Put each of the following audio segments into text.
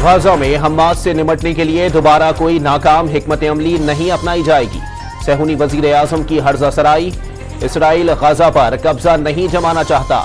Gaza में Hamas से निपटने के लिए दोबारा कोई नाकाम हिकमत अमली नहीं अपनाई जाएगी। सहूनी वजीर आजम की हर्जा सराई। इसराइल गाजा पर कब्जा नहीं जमाना चाहता।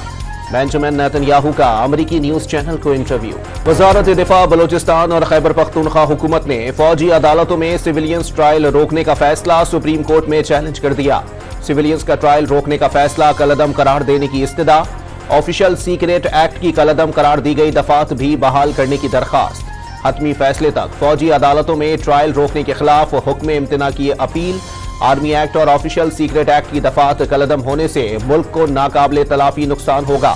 बेंजामिन नेतन्याहू का अमरीकी न्यूज चैनल को इंटरव्यू। वजारत दिफा बलोचिस्तान और खैबर पख्तूनख्वा हुकूमत ने फौजी अदालतों में सिविलियंस ट्रायल रोकने का फैसला सुप्रीम कोर्ट में चैलेंज कर दिया। सिविलियंस का ट्रायल रोकने का फैसला कलअदम करार देने की इस्तदा। ऑफिशियल सीक्रेट एक्ट की कलअदम करार दी गई दफात भी बहाल करने की दरखास्त। हतमी फैसले तक फौजी अदालतों में ट्रायल रोकने के खिलाफ हुक्म इम्तना की अपील। आर्मी एक्ट और ऑफिशियल सीक्रेट एक्ट की दफात कलअदम होने से मुल्क को नाकाबिले तलाफी नुकसान होगा।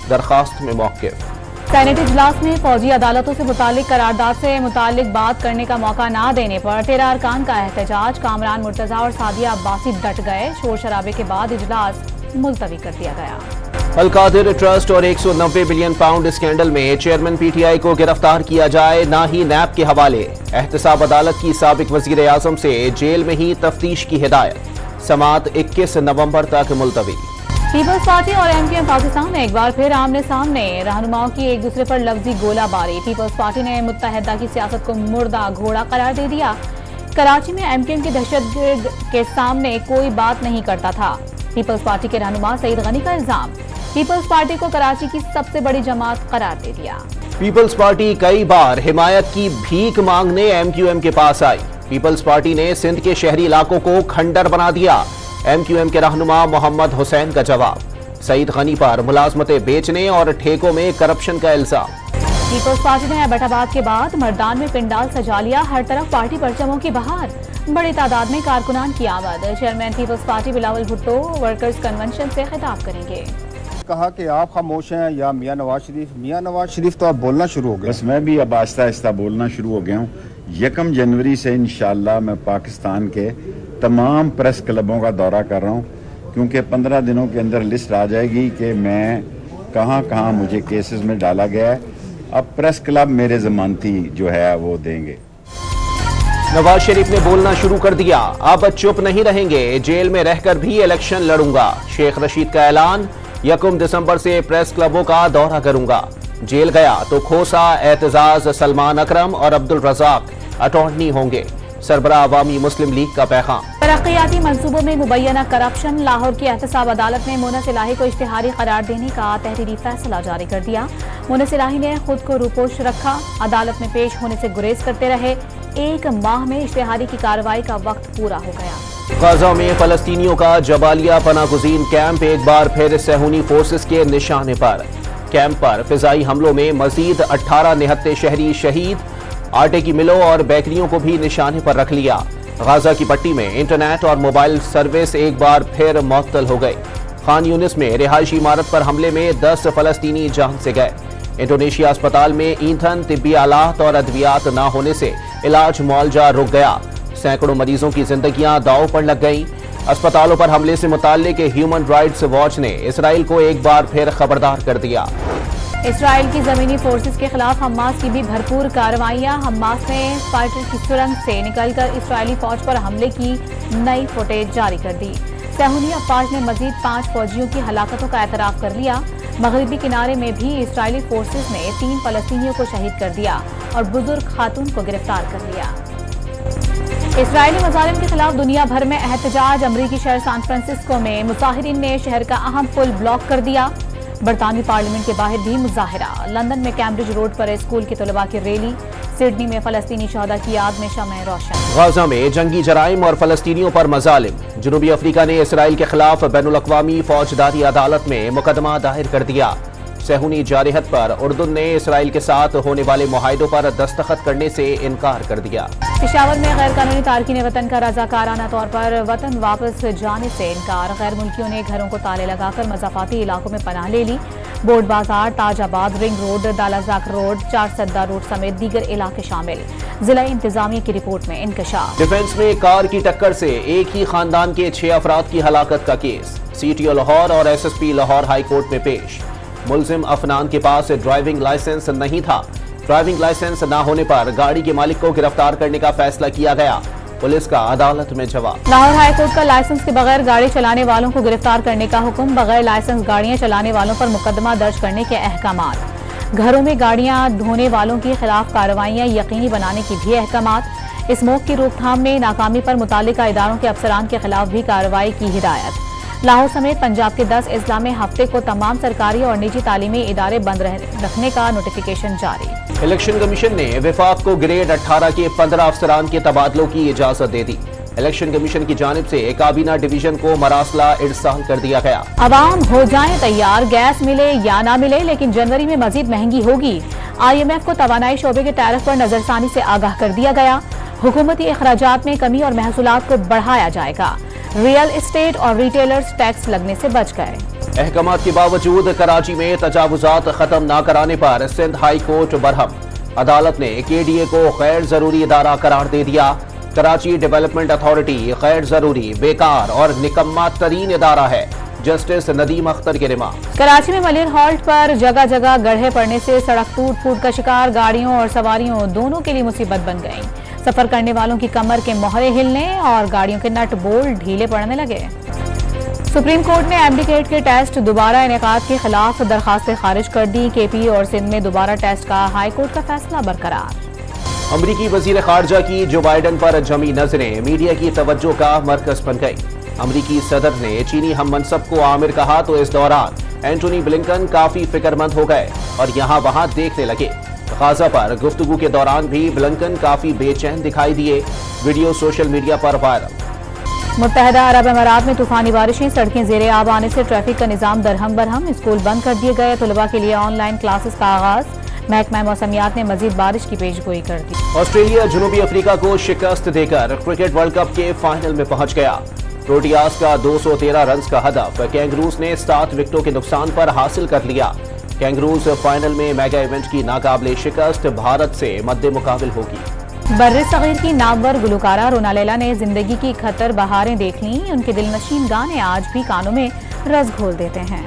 दरखास्त में मौक़िफ़। सेनेट इजलास में फौजी अदालतों से मुतालिक करारदाद से मुतालिक बात करने का मौका न देने पर 13 अरकान का एहतजाज। कामरान मुर्तजा और सादिया अब्बासी डट गए। शोर शराबे के बाद इजलास मुलतवी कर दिया गया। अल-कादिर ट्रस्ट और 190 बिलियन पाउंड स्कैंडल में चेयरमैन पीटीआई को गिरफ्तार किया जाए, ना ही नैब के हवाले। एहतसाब अदालत की साबिक वजीर आजम से जेल में ही तफ्तीश की हिदायत। समाअत 21 नवंबर तक मुलतवी। पीपल्स पार्टी और एमकेएम पाकिस्तान में एक बार फिर आमने सामने। रहनुमाओं की एक दूसरे पर लफ्जी गोलाबारी। पीपल्स पार्टी ने मुत्तहदा की सियासत को मुर्दा घोड़ा करार दे दिया। कराची में एमकेएम की दहशतगर्द के सामने कोई बात नहीं करता था। पीपल्स पार्टी के रहनुमा सईद गनी का इल्जाम। पीपल्स पार्टी को कराची की सबसे बड़ी जमात करार दे दिया। पीपल्स पार्टी कई बार हिमायत की भीख मांगने एमक्यूएम के पास आई। पीपल्स पार्टी ने सिंध के शहरी इलाकों को खंडर बना दिया। एमक्यूएम के रहनुमा मोहम्मद हुसैन का जवाब। सईद गनी पर मुलाजमतें बेचने और ठेकों में करप्शन का इल्जाम। पीपल्स पार्टी ने अहमदाबाद के बाद मर्दान में पिंडाल सजा लिया। हर तरफ पार्टी परचमों की बहार। बड़ी तादाद में कारकुनान की आमद। Chairman Peoples Party Bilawal Bhutto workers convention से खिताब करेंगे। कहा कि आप खामोश हैं या मियां नवाज शरीफ तो आप बोलना शुरू हो गए। बस मैं भी अब आहिस्ता आहिस्ता बोलना शुरू हो गया हूँ। 1 जनवरी से इंशाल्लाह मैं पाकिस्तान के तमाम प्रेस क्लबों का दौरा कर रहा हूँ, क्योंकि 15 दिनों के अंदर लिस्ट आ जाएगी कि मैं कहाँ कहाँ मुझे केसेस में डाला गया है। अब प्रेस क्लब मेरे जमानती जो है वो देंगे। नवाज शरीफ ने बोलना शुरू कर दिया। अब चुप नहीं रहेंगे, जेल में रहकर भी इलेक्शन लड़ूंगा। शेख रशीद का ऐलान। 1 दिसंबर से प्रेस क्लबों का दौरा करूंगा। जेल गया तो खोसा, एतजाज, सलमान अकरम और अब्दुल रजाक अटॉर्नी होंगे। सरबराह अवामी मुस्लिम लीग का पैगाम। तरक्याती मंसूबों में मुबैना करप्शन। लाहौर की एहतसाब अदालत ने मुनस इलाही को इश्तिहारी करार देने का तहरीरी फैसला जारी कर दिया। मुनस इलाही ने खुद को रूपोश रखा। अदालत में पेश होने से गुरेज करते रहे। 1 माह में इश्तिहारी की कार्रवाई का वक्त पूरा हो गया। गाजा में फलस्तीनियों का जबालिया पनागुज़ीन कैंप एक बार फिर सहूनी फोर्सेस के निशाने पर। कैंप पर फिजाई हमलों में मजीद 18 निहत्ते शहरी शहीद। आटे की मिलों और बेकरियों को भी निशाने पर रख लिया। गाजा की पट्टी में इंटरनेट और मोबाइल सर्विस एक बार फिर मुअत्तल हो गई। खान यूनिस में रिहायशी इमारत पर हमले में 10 फलस्तीनी जान से गए। इंडोनेशिया अस्पताल में ईंधन, तिब्बी आलात और अद्वियात न होने से इलाज मुआवजा रुक गया। सैकड़ों मरीजों की जिंदगियां दांव पर लग गईं। अस्पतालों पर हमले से मुताल्लिक ह्यूमन राइट्स वॉच ने इसराइल को एक बार फिर खबरदार कर दिया। इसराइल की जमीनी फोर्सेस के खिलाफ हमास की भी भरपूर कार्रवाइयां। हमास ने फाइटर की सुरंग से निकलकर इसराइली फौज पर हमले की नई फुटेज जारी कर दी। सहूनी अफवाज ने मजीद 5 फौजियों की हलाकतों का एतराफ कर लिया। मगरबी किनारे में भी इसराइली फोर्सेस ने 3 फलस्तीनियों को शहीद कर दिया और बुजुर्ग खातून को गिरफ्तार कर लिया। इसराइली मजालिम के खिलाफ दुनिया भर में एहतजाज। अमरीकी शहर सैन फ्रांसिस्को में मुजाहिरीन ने शहर का अहम पुल ब्लॉक कर दिया। बरतानवी पार्लियामेंट के बाहर भी मुजाहिरा। लंदन में कैम्ब्रिज रोड पर स्कूल की तलबा की रैली। सिडनी में फलस्तीनी शहदा की याद में शमअ रोशन। गाजा में जंगी जराइम और फलस्तीनियों पर मजालिम। जनूबी अफ्रीका ने इसराइल के खिलाफ बैनुल अक़वामी फौजदारी अदालत में मुकदमा दायर कर दिया। सहूनी जारहत पर उर्दुन ने इसराइल के साथ होने वाले मुआहिदों पर दस्तखत करने से इनकार कर दिया। पेशावर में गैर कानूनी तारकीन वतन का रजाकाराना तौर पर वतन वापस जाने से इनकार। गैर मुल्कियों ने घरों को ताले लगाकर मज़ाफ़ाती इलाकों में पनाह ले ली। बोर्ड बाजार, ताजाबाद, रिंग रोड, दालाजाक रोड, 4 सद्दा रोड समेत दीगर इलाके शामिल। जिला इंतजामिया की रिपोर्ट में इंकशाफ। डिफेंस में कार की टक्कर से एक ही खानदान के 6 अफराद की हलाकत का केस। सीटीओ लाहौर और SSP लाहौर हाई कोर्ट में पेश। मुलजिम अफनान के पास ड्राइविंग लाइसेंस नहीं था। ड्राइविंग लाइसेंस न होने पर गाड़ी के मालिक को गिरफ्तार करने का फैसला किया गया। पुलिस का अदालत में जवाब। लाहौर हाईकोर्ट का लाइसेंस के बगैर गाड़ी चलाने वालों को गिरफ्तार करने का हुक्म। बगैर लाइसेंस गाड़ियां चलाने वालों पर मुकदमा दर्ज करने के अहकामात। घरों में गाड़ियां धोने वालों के खिलाफ कार्रवाइयां यकीनी बनाने की भी अहकामात। स्मोक की रोकथाम में नाकामी पर मुतालिका इदारों के अफसरान के खिलाफ भी कार्रवाई की हिदायत। लाहौर समेत पंजाब के 10 अजला में हफ्ते को तमाम सरकारी और निजी तालीमी इदारे बंद रखने का नोटिफिकेशन जारी। इलेक्शन कमीशन ने विफाक को ग्रेड 18 के 15 अफसरान के तबादलों की इजाजत दे दी। इलेक्शन कमीशन की जानिब से काबीना डिवीजन को मरासला इरसाल कर दिया गया। अवाम हो जाएं तैयार, गैस मिले या ना मिले लेकिन जनवरी में मजीद महंगी होगी। IMF को तवानाई शोबे के टैरिफ पर नजरसानी से आगाह कर दिया गया। हुकूमती अखराजात में कमी और महसूलात को बढ़ाया जाएगा। रियल एस्टेट और रिटेलर्स टैक्स लगने से बच गए। अहकामात के बावजूद कराची में तजावुजात खत्म न कराने पर सिंध हाई कोर्ट बरहम। अदालत ने KDA को गैर जरूरी इदारा करार दे दिया। कराची डेवलपमेंट अथॉरिटी गैर जरूरी, बेकार और निकम्मा तरीन इदारा है। जस्टिस नदीम अख्तर की रिमार्क। कराची में मलिर हॉल्ट पर जगह जगह गड्ढे पड़ने से सड़क टूट फूट का शिकार गाड़ियों और सवारियों दोनों के लिए मुसीबत बन गई। सफर करने वालों की कमर के मोहरे हिलने और गाड़ियों के नट बोल्ट ढीले पड़ने लगे। सुप्रीम कोर्ट ने एब्डिकेट के टेस्ट दोबारा इनेकाद के खिलाफ दरखास्तें खारिज कर दी। KP और सिंध में दोबारा टेस्ट का हाई कोर्ट का फैसला बरकरार। अमरीकी वजीर खारजा की जो बाइडन पर जमी नजरें मीडिया की तवज्जो का मरकज बन गई। अमरीकी सदर ने चीनी हम मनसब को आमिर कहा तो इस दौरान एंटोनी ब्लिंकन काफी फिक्रमंद हो गए और यहाँ वहाँ देखने लगे। गाजा पर गुफ्तगू के दौरान भी ब्लिंकन काफी बेचैन दिखाई दिए। वीडियो सोशल मीडिया पर वायरल। मुत्तहदा अरब अमारात में तूफानी बारिशें, सड़कें जेरे आब आने से ट्रैफिक का निजाम दरहम बरहम। स्कूल बंद कर दिए गए। तलबा के लिए ऑनलाइन क्लासेस का आगाज। महकमा मौसमियात ने मजीद बारिश की पेशगोई कर दी। ऑस्ट्रेलिया जनूबी अफ्रीका को शिकस्त देकर क्रिकेट वर्ल्ड कप के फाइनल में पहुंच गया। प्रोटियास का 213 रन का हदफ कैंगरूज ने 7 विकेटों के नुकसान पर हासिल कर लिया। कैंगरूज फाइनल में मेगा इवेंट की नाकाबिले शिकस्त भारत से मद्दे मुकाबिल होगी। बर्रे सगीर की नामवर गुलकारा रोना लैला ने जिंदगी की खतर बहारें देख लीं। उनके दिलनशीन गाने आज भी कानों में रस घोल देते हैं।